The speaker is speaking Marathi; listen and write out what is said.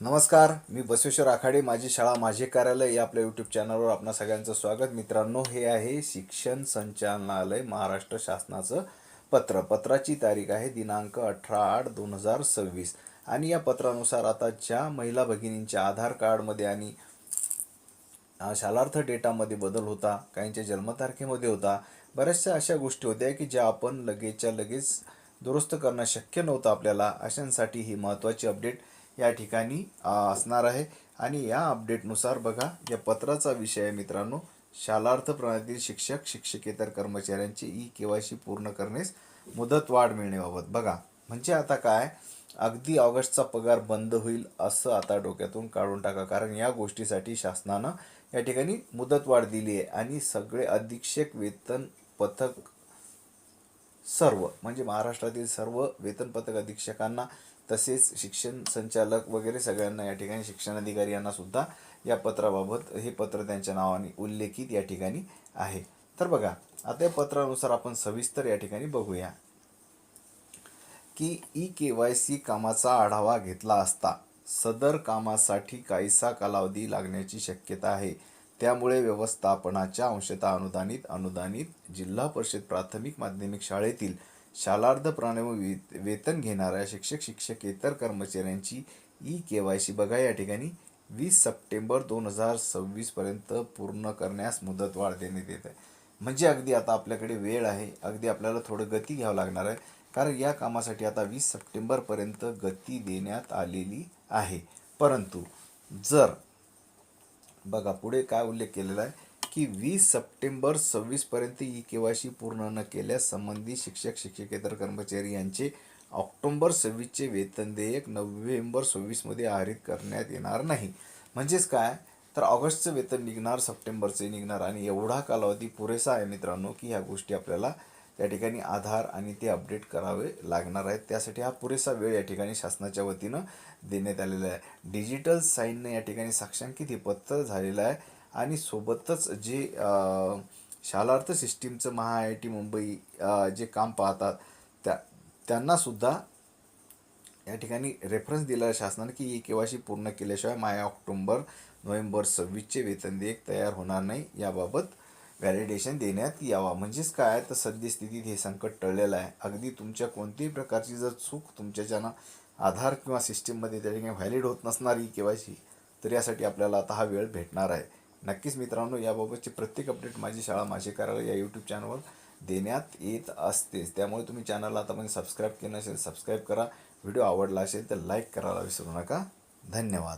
नमस्कार, मी बसवेश्वर आखाडे. माझी शाळा माझे कार्यालय या आपल्या यूट्यूब चॅनलवर आपणा सगळ्यांचं स्वागत. मित्रांनो, हे आहे शिक्षण संचालनालय महाराष्ट्र शासनाचं पत्राची तारीख आहे दिनांक 18/8/2026 आणि या पत्रानुसार आता ज्या महिला भगिनींच्या आधार कार्डमध्ये आणि शालार्थ डेटामध्ये बदल होता, काहींच्या जन्मतारखेमध्ये होता, बऱ्याचशा अशा गोष्टी होत्या की ज्या आपण लगेचच्या लगेच दुरुस्त करणं शक्य नव्हतं आपल्याला. अशांसाठी ही महत्त्वाची अपडेट या ठिकाणी असणार आहे. आणि या अपडेटनुसार बघा, या पत्राचा विषय आहे मित्रांनो, शालार्थ प्रणालीतील शिक्षक शिक्षकेतर कर्मचाऱ्यांची KYC पूर्ण करण्यास मुदतवाढ मिळण्याबाबत. बघा, म्हणजे आता काय, अगदी ऑगस्टचा पगार बंद होईल असं आता डोक्यातून काढून टाका, कारण या गोष्टीसाठी शासनानं या ठिकाणी मुदतवाढ दिली आहे. आणि सगळे अधीक्षक वेतन पथक सर्व म्हणजे महाराष्ट्रातील सर्व वेतन पथक अधीक्षकांना तसेच शिक्षण संचालक वगैरे सगळ्यांना या ठिकाणी शिक्षण अधिकारी यांना सुद्धा या पत्राबाबत हे पत्र त्यांच्या नावाने उल्लेखित या ठिकाणी आहे. तर बघा, आता या पत्रानुसार आपण सविस्तर या ठिकाणी बघूया की KYC कामाचा आढावा घेतला असता सदर कामासाठी काहीसा कालावधी लागण्याची शक्यता आहे. त्यामुळे व्यवस्थापनाच्या अंशतः अनुदानित जिल्हा परिषद प्राथमिक माध्यमिक शाळेतील शालार्थ प्रणाली वेतन घेणाऱ्या शिक्षक शिक्षकेतर कर्मचाऱ्यांची KYC बघा या ठिकाणी 20 सप्टेंबर 2026 पर्यंत पूर्ण करण्यास मुदतवाढ देण्यात येत आहे. म्हणजे अगदी आता आपल्याकडे वेळ आहे, अगदी आपल्याला थोडं गती घ्यावं लागणार आहे, कारण या कामासाठी आता 20 सप्टेंबरपर्यंत गती देण्यात आलेली आहे. परंतु जर बघा पुढे काय उल्लेख केलेला आहे की 20 सप्टेंबर 26 पर्यंत KYC पूर्ण न केल्यास संबंधित शिक्षक शिक्षकेतर कर्मचारी यांचे ऑक्टोबर 26चे वेतन देयक नोव्हेंबर 26मध्ये आहरित करण्यात येणार नाही. म्हणजेच काय, तर ऑगस्टचं वेतन निघणार, सप्टेंबरचे निघणार, आणि एवढा कालावधी पुरेसा आहे मित्रांनो की ह्या गोष्टी आपल्याला त्या ठिकाणी आधार आणि ते अपडेट करावे लागणार आहेत. त्यासाठी हा पुरेसा वेळ या ठिकाणी शासनाच्या वतीनं देण्यात आलेला आहे. डिजिटल साईनने या ठिकाणी साक्षांकित हे पत्र झालेलं आहे. आणि सोबतच जे शालार्थ सिस्टीमचं IIT मुंबई जे काम पाहतात त्यांनासुद्धा या ठिकाणी रेफरन्स दिला आहे शासनाने की KYC पूर्ण केल्याशिवाय ऑक्टोबर नोव्हेंबर 26चे वेतन देयक तयार होणार नाही, याबाबत व्हॅलिडेशन देण्यात यावा. म्हणजेच काय, तर सद्यस्थितीत हे संकट टळलेलं आहे. अगदी तुमच्या कोणत्याही प्रकारची जर चूक तुमच्याच्यानं आधार किंवा सिस्टीममध्ये त्या ठिकाणी व्हॅलिड होत नसणार KYC, तर यासाठी आपल्याला आता हा वेळ भेटणार आहे. नक्कीच मित्रांनो, याबाबतची प्रत्येक अपडेट माझी शाळा माझे कार्यालय या यूट्यूब चॅनलवर देण्यात येत असतेच. त्यामुळे तुम्ही चॅनलला आतापर्यंत सबस्क्राईब केलं नसेल, सबस्क्राईब करा. व्हिडिओ आवडला असेल तर लाईक करायला विसरू नका. धन्यवाद.